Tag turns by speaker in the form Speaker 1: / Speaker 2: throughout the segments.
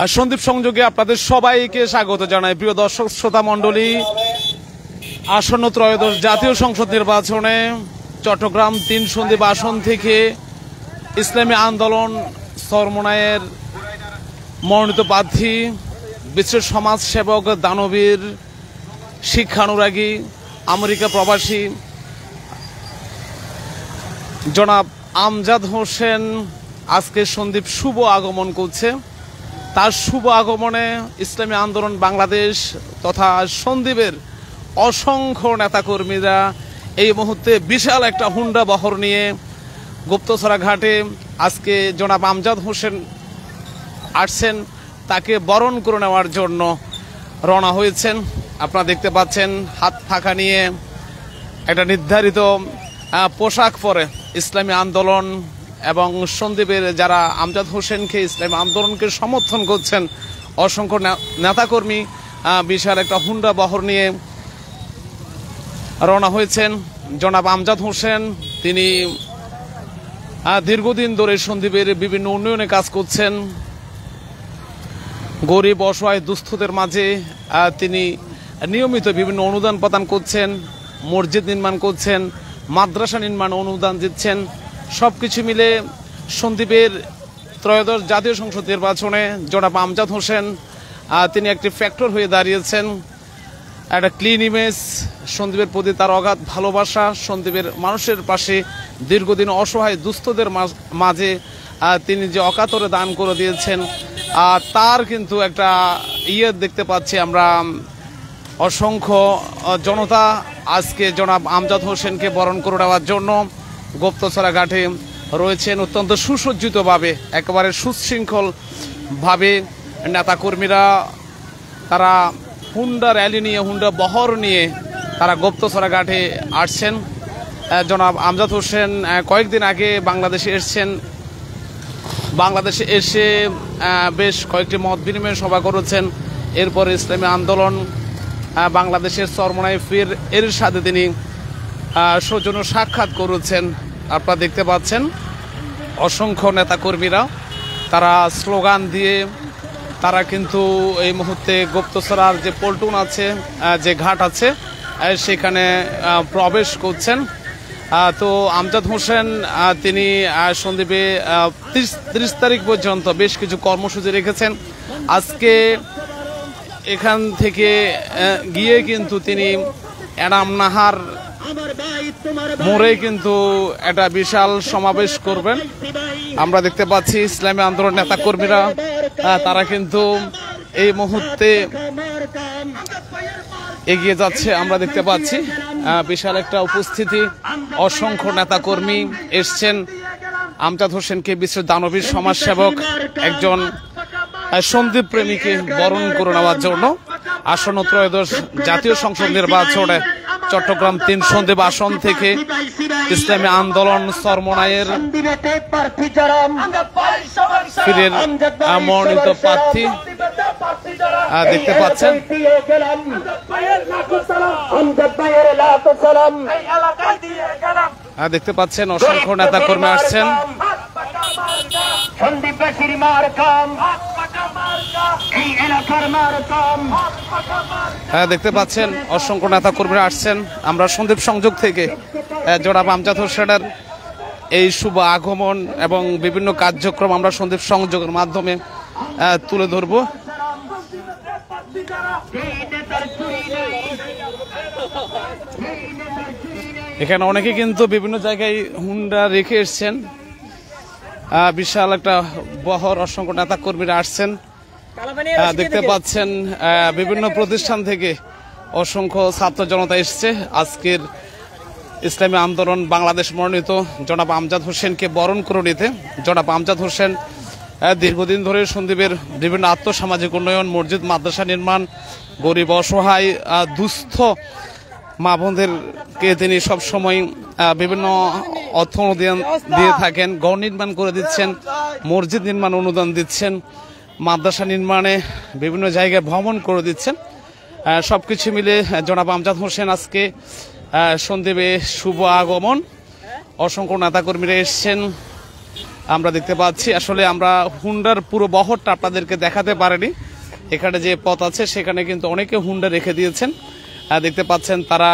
Speaker 1: আর সন্দীপ সংযোগে আপনাদের সবাইকে স্বাগত জানাই। প্রিয় দর্শক শ্রোতা মণ্ডলী, আসন্ন ত্রয়োদশ জাতীয় সংসদ নির্বাচনে চট্টগ্রাম ৩ সন্দ্বীপ আসন থেকে ইসলামী আন্দোলন চরমোনাইয়ের মনোনীত প্রার্থী বিশ্বের সমাজ সেবক, দানবীর, শিক্ষানুরাগী, আমেরিকা প্রবাসী জনাব আমজাদ হোসেন আজকে সন্দ্বীপ শুভ আগমন করছে। তার শুভ আগমনে ইসলামী আন্দোলন বাংলাদেশ তথা সন্দ্বীপের অসংখ্য নেতাকর্মীরা এই মুহূর্তে বিশাল একটা হুন্ডা বহর নিয়ে গুপ্তছড়া ঘাটে আজকে জনাব আমজাদ হোসেন আসছেন, তাকে বরণ করে নেওয়ার জন্য রওনা হয়েছেন। আপনারা দেখতে পাচ্ছেন হাত ফাঁকা নিয়ে একটা নির্ধারিত পোশাক পরে ইসলামী আন্দোলন এবং সন্দ্বীপের যারা আমজাদ হোসেনকে ইসলামী আন্দোলনকে সমর্থন করছেন অসংখ্য নেতাকর্মী বিশাল একটা হুন্ডা বহর নিয়ে রওনা হয়েছেন। জনাব আমজাদ হোসেন তিনি দীর্ঘদিন ধরে সন্দ্বীপের বিভিন্ন উন্নয়নে কাজ করছেন। গরিব, অসহায়, দুস্থদের মাঝে তিনি নিয়মিত বিভিন্ন অনুদান প্রদান করছেন, মসজিদ নির্মাণ করছেন, মাদ্রাসা নির্মাণ অনুদান দিচ্ছেন। সবকিছু মিলে সন্দ্বীপের ত্রয়োদশ জাতীয় সংসদ নির্বাচনে জনাব আমজাদ হোসেন তিনি একটি ফ্যাক্টর হয়ে দাঁড়িয়েছেন। একটা ক্লিন ইমেজ, সন্দ্বীপের প্রতি তার অগাধ ভালোবাসা, সন্দ্বীপের মানুষের পাশে দীর্ঘদিন অসহায় দুস্থদের মাঝে তিনি যে অকাতরে দান করে দিয়েছেন, তার কিন্তু একটা দেখতে পাচ্ছি আমরা। অসংখ্য জনতা আজকে জনাব আমজাদ হোসেনকে বরণ করে নেওয়ার জন্য গুপ্তছড়া ঘাটে রয়েছেন। অত্যন্ত সুসজ্জিতভাবে, একেবারে সুশৃঙ্খলভাবে নেতাকর্মীরা তারা হুন্ডা র্যালি নিয়ে, হুন্ডা বহর নিয়ে তারা গুপ্তছড়া ঘাটে আসছেন। জনাব আমজাদ হোসেন কয়েকদিন আগে বাংলাদেশে এসছেন। বাংলাদেশে এসে বেশ কয়েকটি মত বিনিময় সভা করেছেন। এরপর ইসলামী আন্দোলন বাংলাদেশের চরমোনাই ফির এর সাথে তিনি সৌজন্য সাক্ষাৎ করেছেন। আপনারা দেখতে পাচ্ছেন অসংখ্য নেতাকর্মীরা তারা স্লোগান দিয়ে তারা কিন্তু এই মুহূর্তে গুপ্তছড়ার যে পল্টন আছে, যে ঘাট আছে, সেখানে প্রবেশ করছেন। তো আমজাদ হোসেন তিনি সন্দ্বীপে 30 তারিখ পর্যন্ত বেশ কিছু কর্মসূচি রেখেছেন। আজকে এখান থেকে গিয়ে কিন্তু তিনি এনামনাহার মোড়ে কিন্তু একটা বিশাল সমাবেশ করবেন। আমরা দেখতে পাচ্ছি ইসলামী আন্দোলন নেতাকর্মীরা তারা কিন্তু এই মুহূর্তে এগিয়ে যাচ্ছে। আমরা দেখতে পাচ্ছি বিশাল একটা উপস্থিতি, অসংখ্য নেতাকর্মী এসছেন আমজাদ হোসেনকে বিশ্বের দানবীর সমাজসেবক, একজন সন্দ্বীপ প্রেমীকে বরণ করে নেওয়ার জন্য। আসন্ন ত্রয়োদশ জাতীয় সংসদ নির্বাচনে চট্টগ্রাম ৩ সন্দ্বীপ আসন থেকে ইসলামী আন্দোলন চরমোনাইয়ের ফিরের মনোনীত প্রার্থী দেখতে পাচ্ছেন। দেখতে পাচ্ছেন অসংখ্য নেতাকর্মী আসছেন। দেখতে পাচ্ছেন অসংখ্য নেতাকর্মীরা আসছেন। আমরা সন্দ্বীপ সংযোগ থেকে জনাব আমজাদ হোসেনের এই শুভ আগমন এবং বিভিন্ন কার্যক্রম আমরা সন্দ্বীপ সংযোগের মাধ্যমে তুলে ধরব। এখানে অনেকে কিন্তু বিভিন্ন জায়গায় হুন্ডা রেখে এসছেন। বিশাল একটা বহর, অসংখ্য নেতাকর্মীরা আসছেন। দেখতে পাচ্ছেন বিভিন্ন প্রতিষ্ঠান থেকে অসংখ্য ছাত্র জনতা এসছে আজকের ইসলামী আন্দোলন বাংলাদেশ মনোনীত জনাব আমজাদ হোসেনকে বরণ করে নিতে। জনাব আমজাদ হোসেন দীর্ঘদিন ধরে সন্দ্বীপের বিভিন্ন আর্থসামাজিক উন্নয়ন, মসজিদ, মাদ্রাসা নির্মাণ, গরিব, অসহায়, দুস্থ মা বোনদেরকে তিনি সবসময় বিভিন্ন অর্থ অনুদান দিয়ে থাকেন। ঘর নির্মাণ করে দিচ্ছেন, মসজিদ নির্মাণ অনুদান দিচ্ছেন, মাদ্রাসা নির্মাণে বিভিন্ন জায়গায় ভ্রমণ করে দিচ্ছেন। সবকিছু মিলে জনাব আমজাদ হোসেন আজকে সন্দ্বীপে শুভ আগমন। অসংখ্য নেতাকর্মীরা এসছেন। আমরা দেখতে পাচ্ছি। আসলে আমরা হুন্ডার পুরো বহরটা আপনাদেরকে দেখাতে পারিনি। এখানে যে পথ আছে সেখানে কিন্তু অনেকে হুন্ডা রেখে দিয়েছেন, দেখতে পাচ্ছেন তারা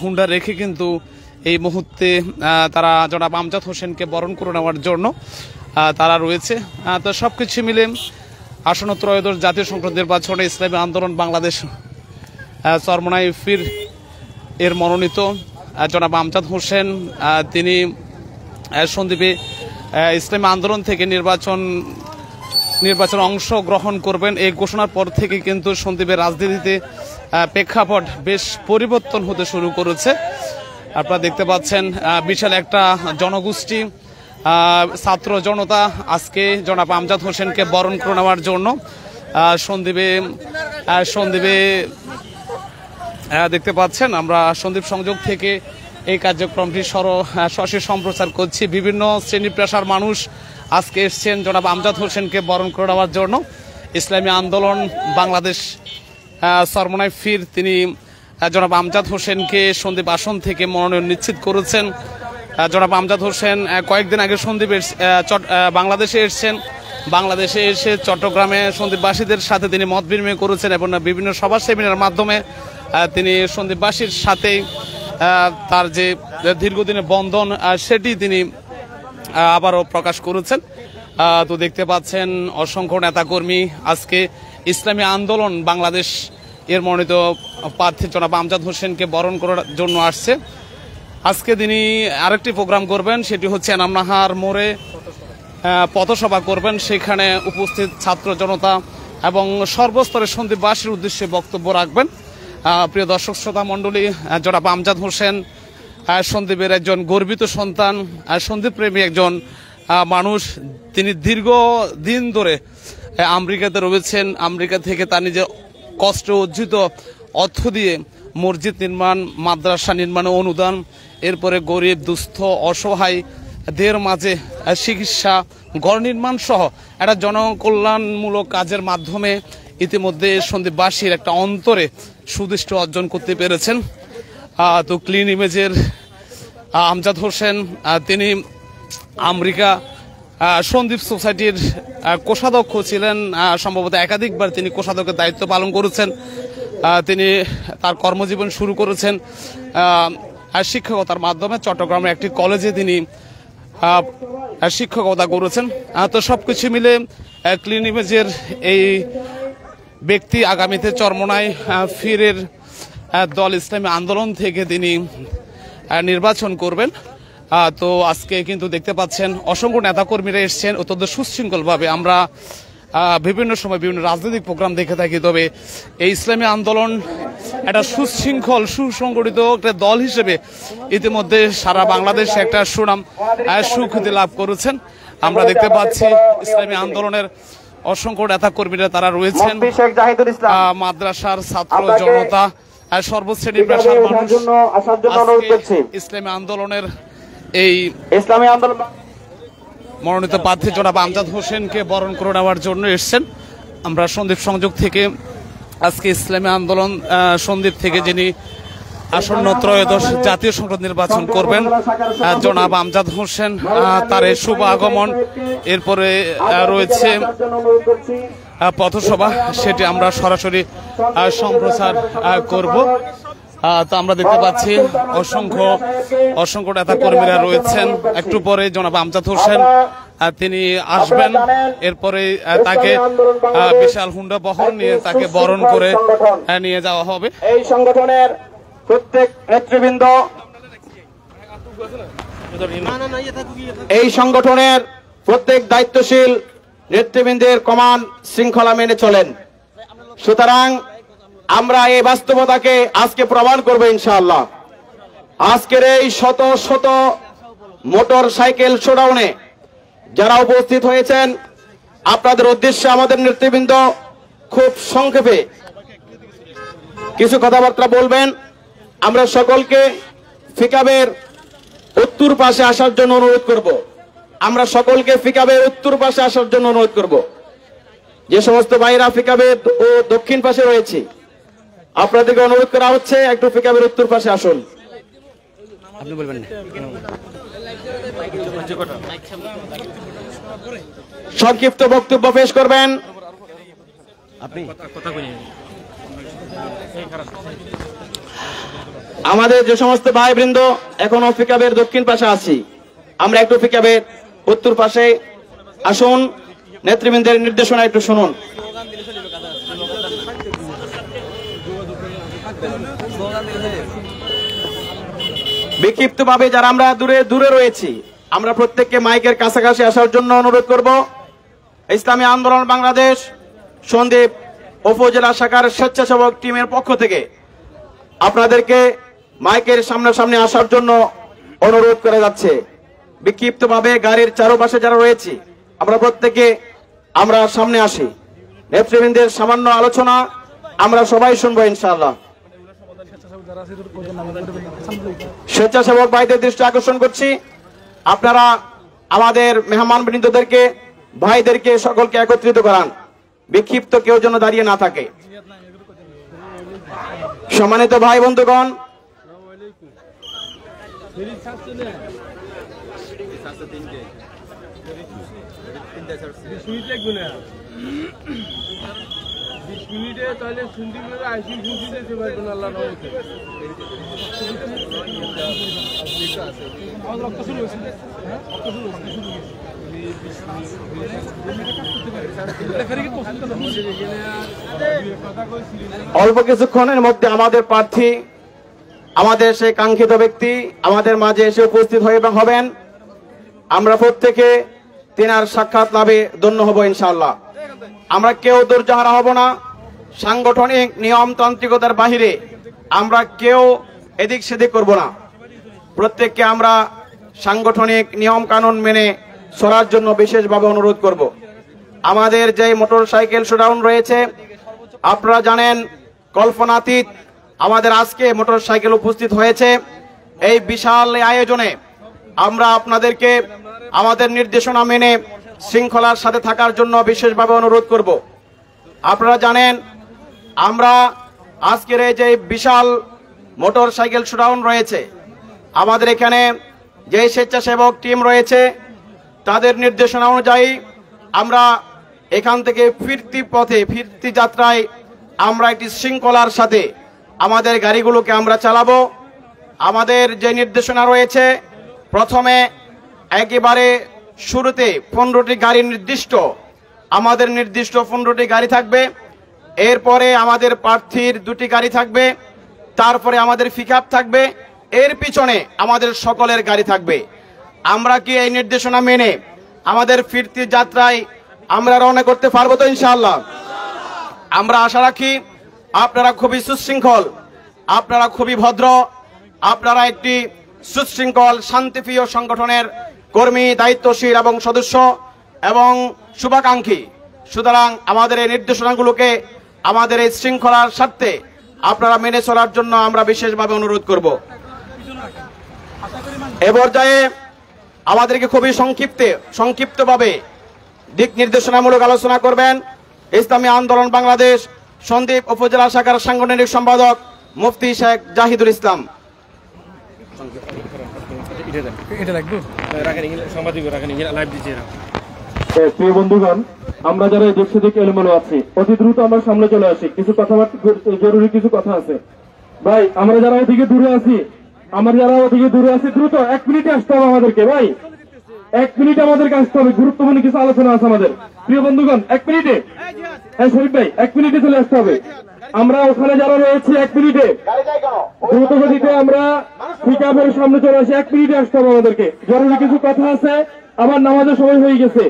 Speaker 1: হুন্ডা রেখে কিন্তু এই মুহূর্তে তারা জনাব আমজাদ হোসেনকে বরণ করে নেওয়ার জন্য তারা রয়েছে। তো সবকিছু মিলে আসন্ন ত্রয়োদশ জাতীয় সংসদ নির্বাচনে ইসলামী আন্দোলন বাংলাদেশ চরমোনাই ফির এর মনোনীত জনাব আমজাদ হোসেন তিনি সন্দ্বীপে ইসলামী আন্দোলন থেকে নির্বাচন অংশগ্রহণ করবেন। এই ঘোষণার পর থেকে কিন্তু সন্দ্বীপের রাজনীতিতে প্রেক্ষাপট বেশ পরিবর্তন হতে শুরু করেছে। আপনারা দেখতে পাচ্ছেন বিশাল একটা জনগোষ্ঠী, ছাত্র জনতা আজকে জনাব আমজাদ হোসেনকে বরণ করে নেওয়ার জন্য সন্দ্বীপে দেখতে পাচ্ছেন। আমরা সন্দ্বীপ সংযোগ থেকে এই কার্যক্রমটি সরাসরি সম্প্রচার করছি। বিভিন্ন শ্রেণী পেশার মানুষ আজকে এসছেন জনাব আমজাদ হোসেনকে বরণ করে নেওয়ার জন্য। ইসলামী আন্দোলন বাংলাদেশ চরমোনাই ফির তিনি জনাব আমজাদ হোসেনকে সন্দ্বীপ আসন থেকে মনোনয়ন নিশ্চিত করেছেন। জনাব আমজাদ হোসেন কয়েকদিন আগে সন্দ্বীপের বাংলাদেশে এসছেন। বাংলাদেশে এসে চট্টগ্রামে সন্দ্বীপবাসীদের সাথে তিনি মত বিনিময় করেছেন এবং বিভিন্ন সভা সেমিনারের মাধ্যমে তিনি সন্দ্বীপবাসীর সাথে তার যে দীর্ঘদিনের বন্ধন সেটি তিনি আবারও প্রকাশ করেছেন। তো দেখতে পাচ্ছেন অসংখ্য নেতাকর্মী আজকে ইসলামী আন্দোলন বাংলাদেশ এর মনোনীত প্রার্থী জনাব আমজাদ হোসেনকে বরণ করার জন্য আসছে। আজকে তিনি আরেকটি প্রোগ্রাম করবেন, সেটি হচ্ছে এনামনাহার মোড়ে পথসভা করবেন। সেখানে উপস্থিত ছাত্র জনতা এবং সর্বস্তরের সন্দ্বীপবাসীর উদ্দেশ্যে বক্তব্য রাখবেন। প্রিয় দর্শক শ্রোতা মণ্ডলী, জনাব আমজাদ হোসেন সন্দ্বীপের একজন গর্বিত সন্তান, সন্দ্বীপ প্রেমী একজন মানুষ। তিনি দীর্ঘদিন ধরে আমেরিকাতে রয়েছেন। আমেরিকা থেকে তার নিজের কষ্ট অর্জিত অর্থ দিয়ে মসজিদ নির্মাণ, মাদ্রাসা নির্মাণে অনুদান, এরপরে গরিব দুস্থ অসহায়দের মাঝে চিকিৎসা, ঘর নির্মাণ সহ একটা জনকল্যাণমূলক কাজের মাধ্যমে ইতিমধ্যে সন্দ্বীপবাসীর একটা অন্তরে সুদৃষ্টি অর্জন করতে পেরেছেন। তো ক্লিন ইমেজের আমজাদ হোসেন তিনি আমেরিকা সন্দ্বীপ সোসাইটির কোষাধ্যক্ষ ছিলেন। সম্ভবত একাধিকবার তিনি কোষাধ্যক্ষের দায়িত্ব পালন করেছেন। তিনি তার কর্মজীবন শুরু করেছেন শিক্ষকতার মাধ্যমে। চট্টগ্রামের একটি কলেজে তিনি শিক্ষকতা করেছেন। তো সবকিছু মিলে ক্লিন ইমেজের এই ব্যক্তি আগামীতে চরমোনাই ফিরের দল ইসলামী আন্দোলন থেকে তিনি নির্বাচন করবেন। তো আজকে কিন্তু দেখতে পাচ্ছেন অসংখ্য নেতাকর্মীরা এসছেন অত্যন্ত সুশৃঙ্খলভাবে। আমরা বিভিন্ন সময় বিভিন্ন রাজনৈতিক প্রোগ্রাম দেখে থাকি, তবে এই ইসলামী আন্দোলন একটা সুশৃঙ্খল সুসংগঠিত একটা দল হিসেবে ইতিমধ্যে সারা বাংলাদেশে একটা সুনাম সুখ্যাতি লাভ করেছেন। আমরা দেখতে পাচ্ছি ইসলামী আন্দোলনের অসংখ্য নেতাকর্মীরা তারা রয়েছেন, মাদ্রাসার ছাত্র জনতা, সর্বশ্রেণীর পেশার মানুষ ইসলামী আন্দোলনের এই ইসলামী আন্দোলন মনোনীত প্রার্থী জনাব আমজাদ হোসেনকে বরণ করে নেওয়ার জন্য এসছেন। আমরা সন্দ্বীপ সংযোগ থেকে আজকে ইসলামী আন্দোলন সন্দ্বীপ থেকে যিনি আসন্ন ত্রয়োদশ জাতীয় সংসদ নির্বাচন করবেন জনাব আমজাদ হোসেন, তার এই শুভ আগমন, এরপরে রয়েছে পথসভা, সেটি আমরা সরাসরি সম্প্রচার করব। তো আমরা দেখতে পাচ্ছি অসংখ্য নেতা কর্মীরা রয়েছেন। একটু পরে জনাব আমজাদ হোসেন তিনি আসবেন, এরপরে তাকে বিশাল হুন্ডা বহন নিয়ে তাকে বরণ করে নিয়ে যাওয়া হবে।
Speaker 2: এই সংগঠনের প্রত্যেক নেতৃবৃন্দ, এই সংগঠনের প্রত্যেক দায়িত্বশীল নেতৃবৃন্দের কমান্ড শৃঙ্খলা মেনে চলেন। সুতরাং আমরা এই বাস্তবতাকে আজকে প্রমাণ করব ইনশাআল্লাহ। আজকের এই শত শত মোটর সাইকেল শোডাউনে যারা উপস্থিত হয়েছেন, আপনাদের উদ্দেশ্যে আমাদের নেতৃবৃন্দ খুব সংক্ষেপে কিছু কথাবার্তা বলবেন। আমরা সকলকে ফিকাবের উত্তর পাশে আসার জন্য অনুরোধ করব। আমরা সকলকে ফিকাবের উত্তর পাশে আসার জন্য অনুরোধ করব। যে সমস্ত ভাইরা ফিকাবের ও দক্ষিণ পাশে রয়েছে, আপনাদেরকে অনুরোধ করা হচ্ছে একটু ফিকাবের উত্তর পাশে আসুন। আপনি বলবেন না। সংক্ষিপ্ত বক্তব্য পেশ করবেন আমাদের যে সমস্ত ভাই বৃন্দ এখনো পিকআপের দক্ষিণ পাশে আছি, আমরা একটু পিকআপের উত্তর পাশে আসুন, নেতৃবৃন্দের নির্দেশনা একটু শুনুন। বিক্ষিপ্তভাবে যারা আমরা দূরে দূরে রয়েছি, আমরা প্রত্যেককে মাইকের কাছাকাছি আসার জন্য অনুরোধ করব। ইসলামী আন্দোলন বাংলাদেশ সন্দ্বীপ উপজেলা শাখার স্বেচ্ছাসেবক টিমের পক্ষ থেকে আপনাদেরকে মাইকের সামনাসামনি আসার জন্য অনুরোধ করা যাচ্ছে। বিক্ষিপ্তভাবে গাড়ির চারপাশে যারা রয়েছে আমরা প্রত্যেকে আমরা সামনে আসি, নেতৃবৃন্দের সামান্য আলোচনা আমরা সবাই শুনবো ইনশাআল্লাহ। স্বেচ্ছাসেবক ভাইদের দৃষ্টি আকর্ষণ করছি, আপনারা আমাদের মেহমান বৃন্দদেরকে ভাইদেরকে সকলকে একত্রিত করান, বিক্ষিপ্ত কেউ যেন দাঁড়িয়ে না থাকে। সম্মানিত ভাই বন্ধুগণ, অল্প কিছুক্ষণের মধ্যে আমাদের প্রার্থী, আমাদের সেই কাঙ্ক্ষিত ব্যক্তি আমাদের মাঝে এসে উপস্থিত হবেন। আমরা প্রত্যেকে তিনার সাক্ষাৎ লাভে ধন্য হব ইনশাআল্লাহ। আমরা কেউ ধৈর্যহারা হব না, সাংগঠনিক নিয়মতান্ত্রিকতার বাহিরে আমরা কেউ এদিক সেদিক করব না। প্রত্যেককে আমরা সাংগঠনিক নিয়ম কানুন মেনে চলার জন্য বিশেষভাবে অনুরোধ করব। আমাদের যে মোটর সাইকেল শোডাউন রয়েছে, আপনারা জানেন কল্পনাতীত আমাদের আজকে মোটর সাইকেল উপস্থিত হয়েছে। এই বিশাল আয়োজনে আমরা আপনাদেরকে আমাদের নির্দেশনা মেনে শৃঙ্খলার সাথে থাকার জন্য বিশেষভাবে অনুরোধ করব। আপনারা জানেন আমরা আজকের এই যে বিশাল মোটর সাইকেল শোডাউন রয়েছে, আমাদের এখানে যে স্বেচ্ছাসেবক টিম রয়েছে তাদের নির্দেশনা অনুযায়ী আমরা এখান থেকে ফিরতি যাত্রায় আমরা একটি শৃঙ্খলার সাথে আমাদের গাড়িগুলোকে আমরা চালাবো। আমাদের যে নির্দেশনা রয়েছে, প্রথমে একেবারে শুরুতে 15টি গাড়ি আমাদের নির্দিষ্ট 15টি গাড়ি থাকবে। এরপরে আমাদের প্রার্থীর 2টি গাড়ি থাকবে, তারপরে আমাদের পিকআপ থাকবে, এর পিছনে আমাদের সকলের গাড়ি থাকবে। আমরা কি এই নির্দেশনা মেনে আমাদের ফিরতি যাত্রায় আমরা রওনা করতে পারবো তো ইনশাআল্লাহ? আমরা আশা রাখি আপনারা খুবই সুশৃঙ্খল, আপনারা খুবই ভদ্র, আপনারা একটি সুশৃঙ্খল শান্তিপ্রিয় সংগঠনের কর্মী, দায়িত্বশীল এবং সদস্য এবং শুভাকাঙ্ক্ষী। সুতরাং আমাদের এই নির্দেশনাগুলোকে আমাদের এই শৃঙ্খলার স্বার্থে আপনারা মেনে চলার জন্য আমরা বিশেষভাবে অনুরোধ করব। এ পর্যায়ে আমাদেরকে খুবই সংক্ষিপ্তভাবে দিক নির্দেশনামূলক আলোচনা করবেন ইসলামী আন্দোলন বাংলাদেশ সন্দ্বীপ উপজেলা শাখার সাংগঠনিক সম্পাদক মুফতি শেখ জাহিদুল ইসলাম।
Speaker 3: প্রিয় বন্ধুগণ, আমরা যারা দেশ থেকে এলোমেলো আছি, অতি দ্রুত আমরা সামনে চলে আসি। কিছু কথাবার্তা, জরুরি কিছু কথা আছে। ভাই, আমরা যারা ওদিকে দূরে আছি দ্রুত 1 মিনিটে আসতে হবে আমাদেরকে। ভাই, 1 মিনিট আমাদেরকে আসতে হবে, গুরুত্বপূর্ণ কিছু আলোচনা আছে আমাদের। প্রিয় বন্ধুগণ, 1 মিনিটে, হ্যাঁ শরীফ ভাই, 1 মিনিটে চলে আসতে হবে। আমরা ওখানে যারা রয়েছি 1 মিনিটে দ্রুত গতিতে আমরা পিকআপের সামনে চলে আসি। 1 মিনিটে আসতে হবে আমাদেরকে, জরুরি কিছু কথা আছে। আবার নামাজের সময় হয়ে গেছে।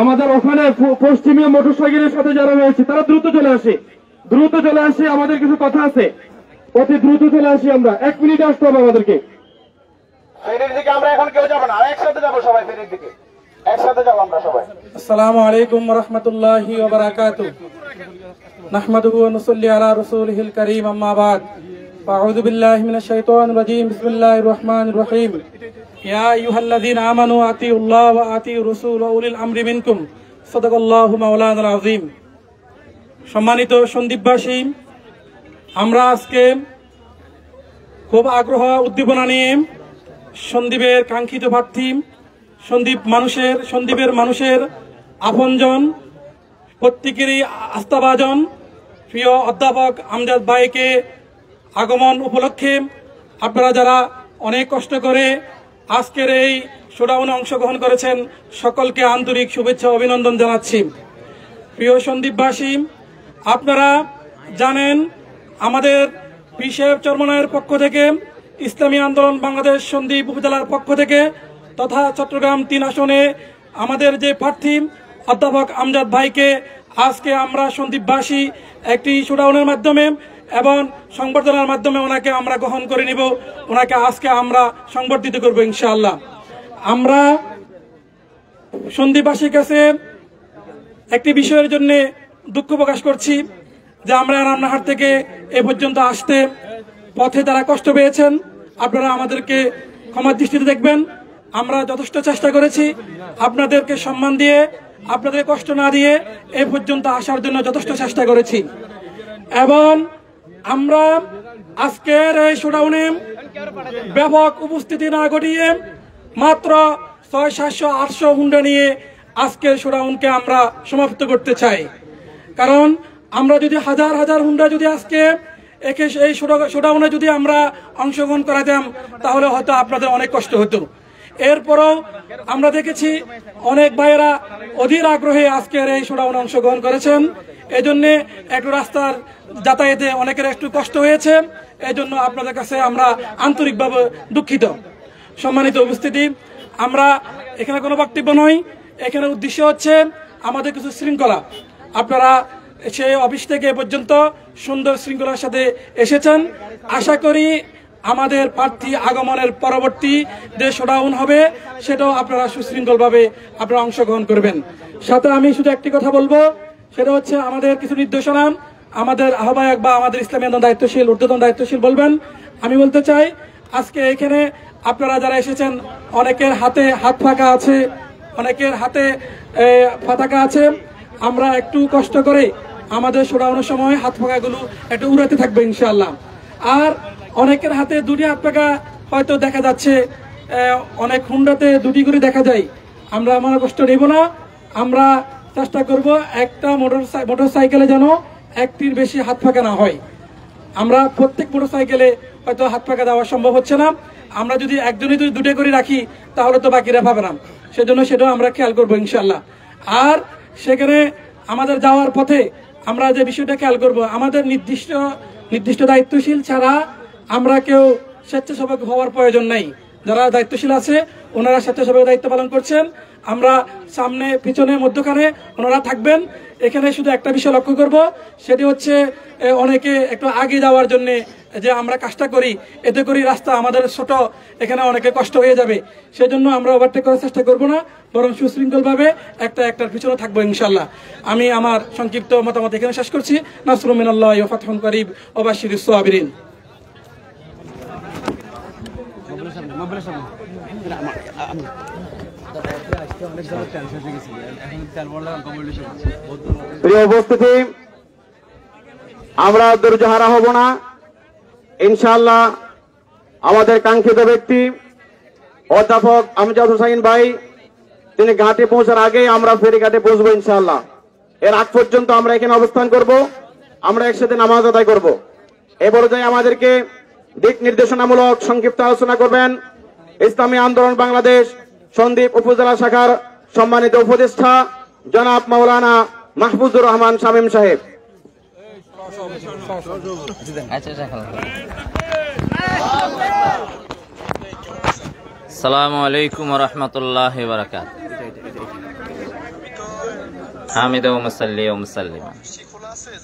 Speaker 3: আমাদের ওখানে পশ্চিমীয় মোটর সাইকেলের সাথে যারা রয়েছে তারা দ্রুত চলে আসে, আমাদের কিছু কথা আছে, অতি দ্রুত চলে আসি আমরা। 1 মিনিটে আসতে হবে আমাদেরকে।
Speaker 2: ফেরির দিকে আমরা এখন কেউ যাব না, একসাথে যাব সবাই, ফেরির দিকে একসাথে যাব আমরা সবাই।
Speaker 4: আসসালামু আলাইকুম ওয়া রাহমাতুল্লাহি ওয়া বারাকাতুহু। নাহমাদুহু ওয়া নুসাল্লি আলা রাসূলিহিল কারীম, আম্মা বাদ। আউযু বিল্লাহি মিনাশ শাইতানির রাজীম। বিসমিল্লাহির রহমানির রহিম। ইয়া আইয়ুহাল্লাযীনা আমানু আতিউল্লাহ ওয়া আতিউর রাসূল ওয়া উলিল আমরি মিনকুম। সাদাকাল্লাহু মাওলানাল আযীম। সম্মানিত সন্দ্বীপবাসী, আমরা আজকে খুব আগ্রহ উদ্দীপনা নিয়ে সন্দ্বীপের কাঙ্ক্ষিত প্রার্থী সন্দীপের মানুষের আপনজন, প্রত্যেকেরই আস্থাভাজন প্রিয় অধ্যাপক আমজাদ ভাইকে আগমন উপলক্ষে আপনারা যারা অনেক কষ্ট করে আজকের এই শোডাউনে অংশগ্রহণ করেছেন সকলকে আন্তরিক শুভেচ্ছা অভিনন্দন জানাচ্ছি। প্রিয় সন্দীপবাসী, আপনারা জানেন আমাদের পীর সাহেব চরমনায়ের পক্ষ থেকে, ইসলামী আন্দোলন বাংলাদেশ সন্দ্বীপ উপজেলার পক্ষ থেকে তথা চট্টগ্রাম 3 আসনে আমাদের যে প্রার্থী অধ্যাপক আমজাদ ভাইকে আজকে আমরা সন্দ্বীপবাসী একটি শোডাউনের মাধ্যমে এবং সংবর্ধনার মাধ্যমে ওনাকে আমরা গ্রহণ করে নিব। ওনাকে আজকে আমরা সংবর্ধিত করব ইনশাআল্লাহ। আমরা সন্দ্বীপবাসীর কাছে একটি বিষয়ের জন্য দুঃখ প্রকাশ করছি যে আমরা রামনাহাট থেকে এ পর্যন্ত আসতে পথে যারা কষ্ট পেয়েছেন আপনারা আমাদেরকে ক্ষমার দৃষ্টিতে দেখবেন। আমরা যথেষ্ট চেষ্টা করেছি আপনাদেরকে সম্মান দিয়ে, আপনাদের কষ্ট না দিয়ে এ পর্যন্ত আসার জন্য যথেষ্ট চেষ্টা করেছি এবং আমরা আজকের এই শোডাউনে ব্যাপক উপস্থিতি না ঘটিয়ে মাত্র 600-700 হুন্ডা নিয়ে আজকের শোডাউনকে আমরা সমাপ্ত করতে চাই। কারণ আমরা যদি হাজার হাজার হুন্ডা যদি আজকে এই শোডাউনে যদি আমরা অংশগ্রহণ করাতাম তাহলে হয়তো আপনাদের অনেক কষ্ট হতো। এরপরও আমরা দেখেছি অনেক ভাইয়েরা অধীর আগ্রহে আজকের এই শোডাউনে অংশগ্রহণ করেছেন। এজন্য একটু রাস্তার যাতায়াতে অনেকের একটু কষ্ট হয়েছে, এজন্য আপনাদের কাছে আমরা আন্তরিকভাবে দুঃখিত। সম্মানিত উপস্থিতি, আমরা এখানে কোনো বক্তব্য নয়, এখানে উদ্দেশ্য হচ্ছে আমাদের কিছু শৃঙ্খলা। আপনারা সেই অফিস থেকে এ পর্যন্ত সুন্দর শৃঙ্খলার সাথে এসেছেন। আশা করি আমাদের প্রার্থী আগমনের পরবর্তী যে শোডাউন হবে সেটাও আপনারা সুশৃঙ্খলভাবে আপনারা অংশগ্রহণ করবেন। সাথে আমি শুধু একটি কথা বলবো, সেটা হচ্ছে আমাদের কিছু নির্দেশনা আমাদের আহ্বায়ক বা আমাদের ইসলামী আন্দোলন দায়িত্বশীল ঊর্ধ্বতন দায়িত্বশীল বলবেন। আমি বলতে চাই আজকে এখানে আপনারা যারা এসেছেন অনেকের হাতে হাত ফাঁকা আছে, অনেকের হাতে পতাকা আছে। আমরা একটু কষ্ট করে আমাদের শোডাউনের সময় হাত ফাঁকাগুলো একটু উড়াতে থাকবে ইনশাআল্লাহ। আর অনেকের হাতে দুটি হাত ফাঁকা হয়তো দেখা যাচ্ছে, অনেক হুন্ডাতে দুটি করে দেখা যায়। আমরা মনে কষ্ট নেব না, আমরা চেষ্টা করব একটা মোটর সাইকেলে যেন একটির বেশি হাত ফাঁকা না হয়। আমরা প্রত্যেক মোটর সাইকেলে হয়তো হাত ফাঁকা দেওয়া সম্ভব হচ্ছে না। আমরা যদি একজনই যদি দুটো করে রাখি তাহলে তো বাকিরা পাবে না, সেজন্য সেটাও আমরা খেয়াল করবো ইনশাল্লাহ। আর সেখানে আমাদের যাওয়ার পথে আমরা যে বিষয়টা খেয়াল করব, আমাদের নির্দিষ্ট দায়িত্বশীল ছাড়া আমরা কেউ স্বেচ্ছাসেবক হওয়ার প্রয়োজন নাই। যারা দায়িত্বশীল আছে ওনারা স্বেচ্ছাসেবকের দায়িত্ব পালন করছেন। আমরা সামনে পিছনে মধ্যখানে ওনারা থাকবেন। এখানে শুধু একটা বিষয় লক্ষ্য করব, সেটি হচ্ছে অনেকে একটু আগে যাওয়ার জন্য যে আমরা কাজটা করি, এতে করে রাস্তা আমাদের ছোট, এখানে অনেকে কষ্ট হয়ে যাবে। সেজন্য আমরা ওভারটেক করার চেষ্টা করব না, বরং সুশৃঙ্খলভাবে একটার পিছনে থাকবো ইনশাল্লাহ। আমি আমার সংক্ষিপ্ত মতামত এখানে শেষ করছি। নাসরুম মিনাল্লাহি ওয়া ফাতহুন করিব ওয়া বাশশিরিস সাবিরিন।
Speaker 2: প্রিয় উপস্থিতি, আমরা দুর্যাহারা হব না ইনশাআল্লাহ। আমাদের কাঙ্ক্ষিত ব্যক্তি অধ্যাপক আমজাদ হোসাইন ভাই, তিনি ঘাটে পৌঁছার আগে আমরা ফেরিঘাটে পৌঁছবো ইনশাআল্লাহ। এর আগ পর্যন্ত আমরা এখানে অবস্থান করব, আমরা একসাথে নামাজ আদায় করব। এ পর্যায়ে আমাদেরকে দিক নির্দেশনামূলক সংক্ষিপ্ত আলোচনা করবেন ইসলামী আন্দোলন বাংলাদেশ সন্দ্বীপ উপজেলা শাখার সম্মানিত উপদেষ্টা জনাব মাওলানা মাহফুজুর রহমান শামীম সাহেব।
Speaker 5: আসসালামু আলাইকুম ওয়া রাহমাতুল্লাহি ওয়া বারাকাতুহু। হামিদা ওয়া মুসাল্লি ওয়া মুসাল্লিমা।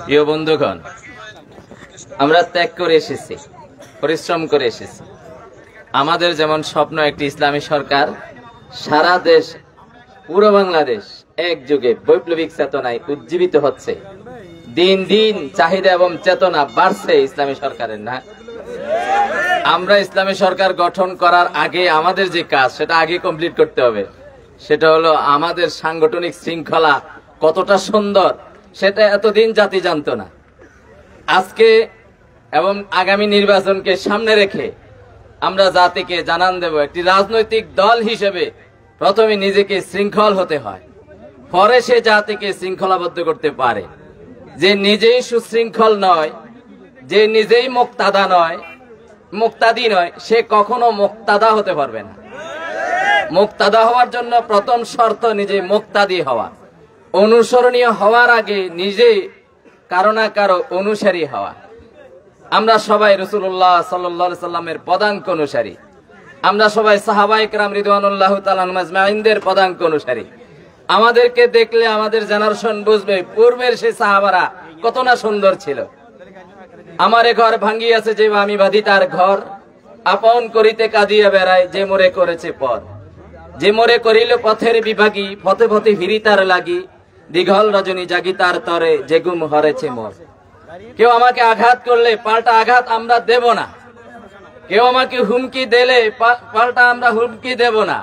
Speaker 5: প্রিয় বন্ধুগণ, আমরা ত্যাগ করে এসেছি, পরিশ্রম করে এসেছি। আমাদের যেমন স্বপ্ন একটি ইসলামী সরকার, সারা দেশ পুরো বাংলাদেশ একযোগে বৈপ্লবিক চেতনায় উজ্জীবিত হচ্ছে। দিন দিন চাহিদা এবং চেতনা বাড়ছে ইসলামী সরকারের, না? আমরা ইসলামী সরকার গঠন করার আগে আমাদের যে কাজ সেটা আগে কমপ্লিট করতে হবে। সেটা হলো আমাদের সাংগঠনিক শৃঙ্খলা কতটা সুন্দর সেটা এতদিন জাতি জানতো না। আজকে এবং আগামী নির্বাচনকে সামনে রেখে আমরা জাতিকে জানান দেব, একটি রাজনৈতিক দল হিসেবে প্রথমে নিজেকে শৃঙ্খল হতে হয়, পরে সে জাতিকে শৃঙ্খলাবদ্ধ করতে পারে। যে নিজেই সুশৃঙ্খল নয়, যে নিজেই মুক্তাদি নয়, সে কখনো মুক্তাদা হতে পারবে না। মুক্তাদা হওয়ার জন্য প্রথম শর্ত নিজে মুক্তাদি হওয়া। অনুসরণীয় হওয়ার আগে নিজে কারো না কারো অনুসারী হওয়া। আমরা সবাই রাসূলুল্লাহ সাল্লাল্লাহু আলাইহি সাল্লামের পদাঙ্ক অনুসারী। আমরা সবাই সাহাবায়ে কেরাম রিদওয়ানুল্লাহ তাআলা আজমাইনদের পদাঙ্ক অনুসারী। আমাদেরকে দেখলে আমাদের জেনারেশন বুঝবে পূর্বের সেই সাহাবারা কত না সুন্দর ছিল। আমারে ঘর ভাঙ্গিয়াছে যে আমি বাঁধি তার ঘর, আপন করিতে কাঁদিয়া বেড়ায় যে মোরে করেছে পর। যে মোরে করিল পথের বিভাগী, পথে পথে ফিরি তার লাগি, দীঘল রজনী জাগি তার তরে যে গুম হরেছে মোর। কেউ আমাকে আঘাত করলে পাল্টা আঘাত আমরা দেব না, কেউ আমাকে হুমকি দিলে পাল্টা আমরা হুমকি দেব না,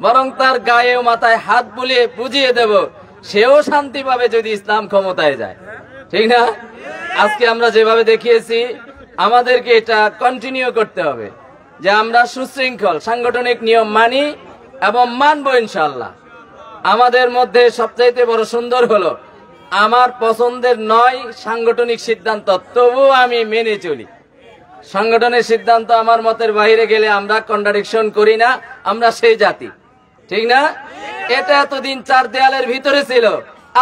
Speaker 5: বরং তার গায়ে ও মাথায় হাত বুলিয়ে বুঝিয়ে দেব, সেও শান্তি পাবে যদি ইসলাম ক্ষমতায় যায়। ঠিক না? আজকে আমরা যেভাবে দেখিয়েছি আমাদেরকে এটা কন্টিনিউ করতে হবে যে আমরা সুশৃঙ্খল সাংগঠনিক নিয়ম মানি এবং মানবো ইনশাআল্লাহ। আমাদের মধ্যে সবচাইতে বড় সুন্দর হলো আমার পছন্দের নয় সাংগঠনিক সিদ্ধান্ত, তবু আমি মেনে চলি। সংগঠনের সিদ্ধান্ত আমার মতের বাইরে গেলে আমরা কন্ট্রাডিকশন করি না, আমরা সেই জাতি। ঠিক না? এটা এতদিন চার দেয়ালের ভিতরে ছিল,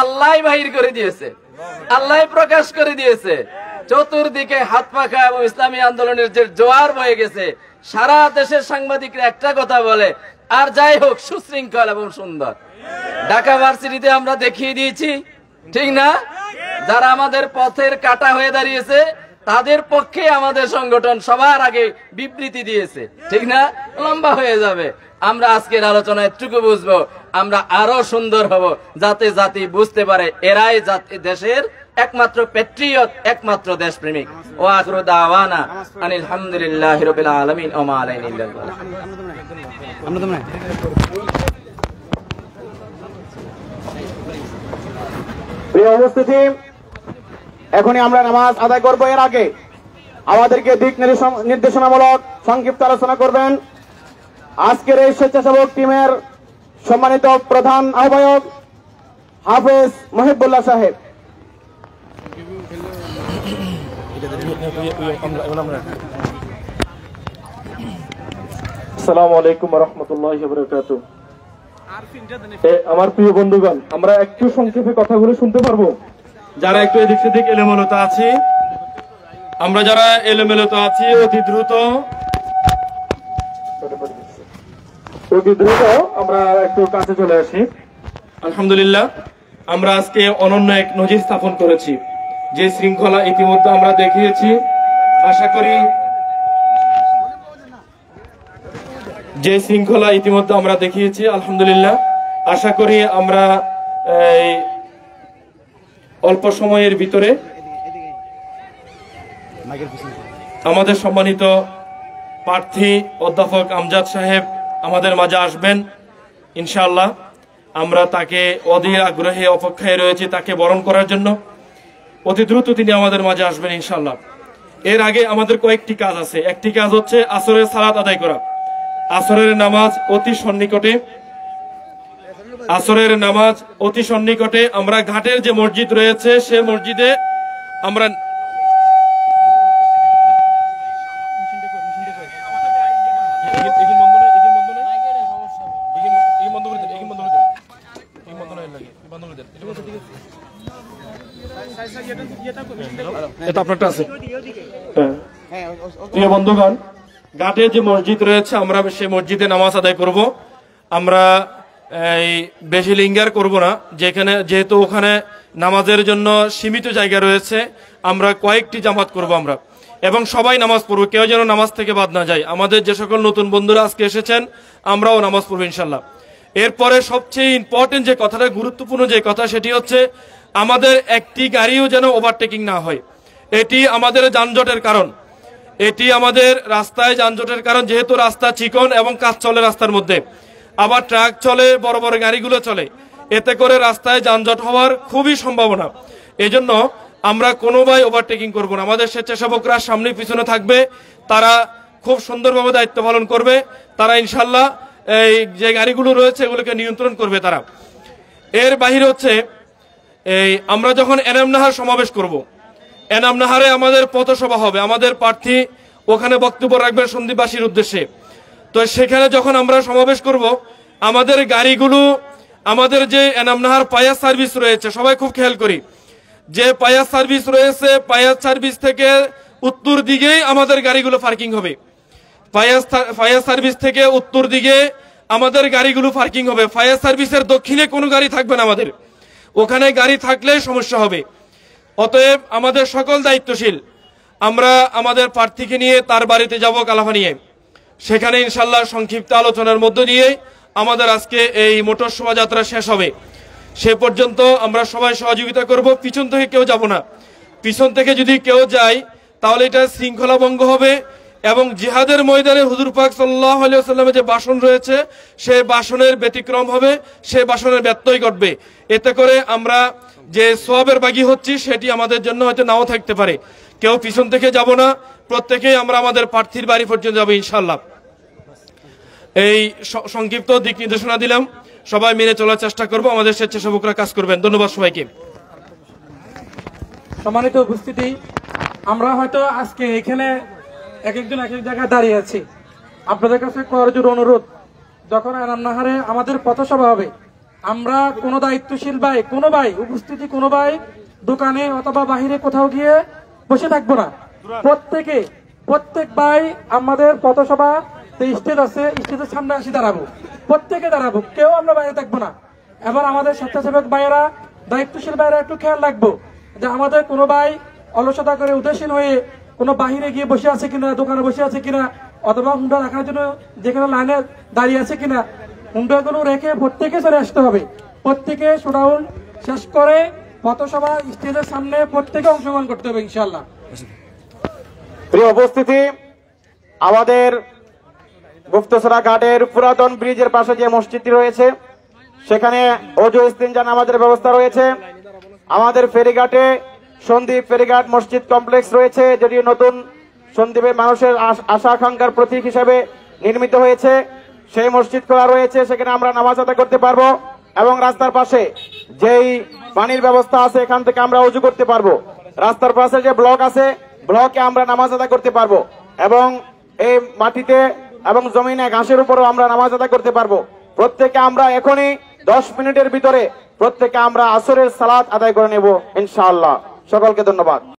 Speaker 5: আল্লাহ বাহির করে দিয়েছে, আল্লাহ প্রকাশ করে দিয়েছে। চতুর্দিকে হাত পাখা এবং ইসলামী আন্দোলনের যে জোয়ার বয়ে গেছে, সারা দেশের সাংবাদিকরা একটা কথা বলে, আর যাই হোক সুশৃঙ্খল এবং সুন্দর। ঢাকা ভার্সিটিতে আমরা দেখিয়ে দিয়েছি, ঠিক না? যারা আমাদের পথের কাটা হয়ে দাঁড়িয়েছে তাদের পক্ষে আমাদের সংগঠন সবার আগে বিবৃতি দিয়েছে, ঠিক না? লম্বা হয়ে যাবে। আমরা আজকের আলোচনায় এটুকু বুঝবো, আমরা আরো সুন্দর হব, যাতে জাতি বুঝতে পারে এরাই জাতি দেশের একমাত্র প্যাট্রিয়ট, একমাত্র দেশপ্রেমিক। ওয়া আখিরু দাওয়ানা আনিল হামদুলিল্লাহি রাব্বিল আলামিন ওয়া মা আলাইনা ইল্লাল বালাগ।
Speaker 2: প্রিয় উপস্থিতি, এখনই আমরা নামাজ আদায় করবো। এর আগে আমাদেরকে দিক নির্দেশনামূলক সংক্ষিপ্ত আলোচনা করবেন আজকের এই স্বেচ্ছাসেবক টিমের সম্মানিত প্রধান আহ্বায়ক হাফেজ মহিবুল্লাহ সাহেব।
Speaker 3: আসসালামু আলাইকুম ওয়া রাহমাতুল্লাহি ওয়া বারাকাতুহু। আমার প্রিয় বন্ধুগণ, আমরা একটু সংক্ষেপে কথাগুলো শুনতে পারবো? যারা একটু এদিক সেদিক এলোমেলোতে আছি, আমরা যারা এলোমেলোতে আছি অতি দ্রুত আমরা একটু কাছে চলে আসি। আলহামদুলিল্লাহ, আমরা আজকে অনন্য এক নজির স্থাপন করেছি। যে শৃঙ্খলা ইতিমধ্যে আমরা দেখিয়েছি, আশা করি আলহামদুলিল্লাহ, আশা করি আমরা অল্প সময়ের ভিতরে আমাদের সম্মানিত প্রার্থী অধ্যাপক আমজাদ সাহেব আমাদের মাঝে আসবেন ইনশাআল্লাহ। আমরা তাকে অধীর আগ্রহে অপেক্ষায় রয়েছি তাকে বরণ করার জন্য। অতি দ্রুত তিনি আমাদের মাঝে আসবেন ইনশাআল্লাহ। এর আগে আমাদের কয়েকটি কাজ আছে। একটি কাজ হচ্ছে আসরের সালাত আদায় করা। আসরের নামাজ অতি সন্নিকটে আমরা ঘাটের যে মসজিদ রয়েছে সে মসজিদে আমরা প্রিয় বন্ধুগণ, ঘাটে যে মসজিদ রয়েছে আমরা সেই মসজিদে নামাজ আদায় করব। আমরা বেশি লিঙ্গার করব না, যেহেতু ওখানে নামাজের জন্য সীমিত জায়গা রয়েছে। আমরা কয়েকটি জামাত করব আমরা, এবং সবাই নামাজ পড়বো, কেউ যেন নামাজ থেকে বাদ না যায়। আমাদের যে সকল নতুন বন্ধুরা আজকে এসেছেন আমরাও নামাজ পড়বো ইনশাল্লাহ। এরপরে সবচেয়ে ইম্পর্টেন্ট যে কথাটা, গুরুত্বপূর্ণ যে কথা, সেটি হচ্ছে আমাদের একটি গাড়িও যেন ওভারটেকিং না হয়। এটি আমাদের যানজটের কারণ, এটি আমাদের রাস্তায় যানজটের কারণ। যেহেতু রাস্তা চিকন এবং কাজ চলে রাস্তার মধ্যে, আবার ট্রাক চলে, বড় বড় গাড়িগুলো চলে, এতে করে রাস্তায় যানজট হওয়ার খুবই সম্ভাবনা। এজন্য আমরা কোনোভাবে ওভারটেকিং করব না। আমাদের স্বেচ্ছাসেবকরা সামনে পিছনে থাকবে, তারা খুব সুন্দরভাবে দায়িত্ব পালন করবে। তারা ইনশাল্লাহ এই যে গাড়িগুলো রয়েছে এগুলোকে নিয়ন্ত্রণ করবে তারা। এর বাহিরে হচ্ছে এই আমরা যখন এনামনাহার সমাবেশ করব, এনামনাহারে আমাদের পথসভা হবে, আমাদের প্রার্থী ওখানে বক্তব্য রাখবেন সন্দ্বীপবাসীর উদ্দেশ্যে। তো সেখানে যখন আমরা সমাবেশ করব, আমাদের গাড়িগুলো, আমাদের যে এনামনাহার পায়াস সার্ভিস রয়েছে, সবাই খুব খেয়াল করি, যে পায়াস সার্ভিস রয়েছে, পায়াস সার্ভিস থেকে উত্তর দিকেই আমাদের গাড়িগুলো পার্কিং হবে। ফায়ার সার্ভিস থেকে উত্তর দিকে আমাদের গাড়িগুলো পার্কিং হবে। ফায়ার সার্ভিসের দক্ষিণে কোনো গাড়ি থাকবে না আমাদের, ওখানে গাড়ি থাকলে সমস্যা হবে। অতএব আমাদের সকল দায়িত্বশীল, আমরা আমাদের প্রার্থীকে নিয়ে তার বাড়িতে যাব কালাপানিয়ে, সেখানে ইনশাল্লাহ সংক্ষিপ্ত আলোচনার মধ্য দিয়ে আমাদের আজকে এই মোটর শোভাযাত্রা শেষ হবে। সে পর্যন্ত আমরা সবাই সহযোগিতা করব, পিছন থেকে কেউ যাব না। পিছন থেকে যদি কেউ যায় তাহলে এটা শৃঙ্খলা ভঙ্গ হবে এবং জিহাদের ময়দানে হুজুর পাক সাল্লাল্লাহু আলাইহি ওয়াসাল্লামের যে ভাষণ রয়েছে সেই ভাষণের ব্যতিক্রম হবে, সেই ভাষণের ব্যত্যয় ঘটবে। এতে করে আমরা যে সওয়াবের ভাগী হচ্ছি সেটি আমাদের জন্য হয়তো নাও থাকতে পারে। কেউ পিছন থেকে যাব না, প্রত্যেকেই আমরা আমাদের প্রার্থীর বাড়ি পর্যন্ত যাবো ইনশাআল্লাহ। এই সংক্ষিপ্ত দিক নির্দেশনা দিলাম, সবাই মেনে চলার চেষ্টা করব, আমাদের স্বেচ্ছাসেবকরা কাজ করবেন। ধন্যবাদ সবাইকে।
Speaker 4: সম্মানিত উপস্থিতি, আমরা হয়তো আজকে এখানে এক একজন এক এক জায়গায় দাঁড়িয়ে আছি। আপনাদের কাছে করজোর অনুরোধ, যখন এনামনাহারে আমাদের পথসভা হবে, আমরা কোনো দায়িত্বশীল ভাই, কোনো ভাই উপস্থিতি, কোনো ভাই দোকানে অথবা বাহিরে কোথাও গিয়ে বসে থাকবো না। প্রত্যেক ভাই আমাদের পথসভা স্টেজ আছে, স্টেজের সামনে আসি দাঁড়াবো, প্রত্যেকে দাঁড়াবো, কেউ আমরা বাইরে থাকবো না। এবার আমাদের স্বেচ্ছাসেবক ভাইয়েরা, দায়িত্বশীল ভাইয়েরা একটু খেয়াল রাখবো যে আমাদের কোনো ভাই অলসতা করে উদাসীন হয়ে কোনো বাহিরে গিয়ে বসে আছে কিনা, দোকানে বসে আছে কিনা, অথবা হুন্ডা রাখার জন্য যেখানে লাইনে দাঁড়িয়ে আছে কিনা, হুন্ডাগুলো রেখে প্রত্যেকে চলে আসতে হবে। প্রত্যেকে শোডাউন শেষ করে পথসভা স্টেজের সামনে প্রত্যেকে অংশগ্রহণ করতে হবে ইনশাআল্লাহ।
Speaker 2: প্রিয় উপস্থিতি, আমাদের গুপ্তসরা ঘাটের পুরাতন ব্রিজের পাশে যে মসজিদটি রয়েছে সেখানে ওযু ইস্তিনজা নামাজের ব্যবস্থা রয়েছে। আমাদের ফেরিঘাটে সন্দ্বীপ ফেরিঘাট মসজিদ কমপ্লেক্স রয়েছে, যেটি নতুন সন্দ্বীপের মানুষের আশা আকাঙ্ক্ষার প্রতীক হিসেবে নির্মিত হয়েছে। সেই মসজিদ খোলা রয়েছে, সেখানে আমরা নামাজ আদায় করতে পারবো এবং রাস্তার পাশে যেই পানির ব্যবস্থা আছে এখান থেকে আমরা ওযু করতে পারবো। রাস্তার পাশে যে ব্লক আছে, ব্লকে আমরা নামাজ আদায় করতে পারবো এবং এই মাটিতে এবং জমিনে ঘাসের উপরও আমরা নামাজ আদায় করতে পারবো। প্রত্যেকে আমরা এখনই 10 মিনিটের ভিতরে প্রত্যেকে আমরা আসরের সালাত আদায় করে নেব ইনশাআল্লাহ। সকলকে ধন্যবাদ।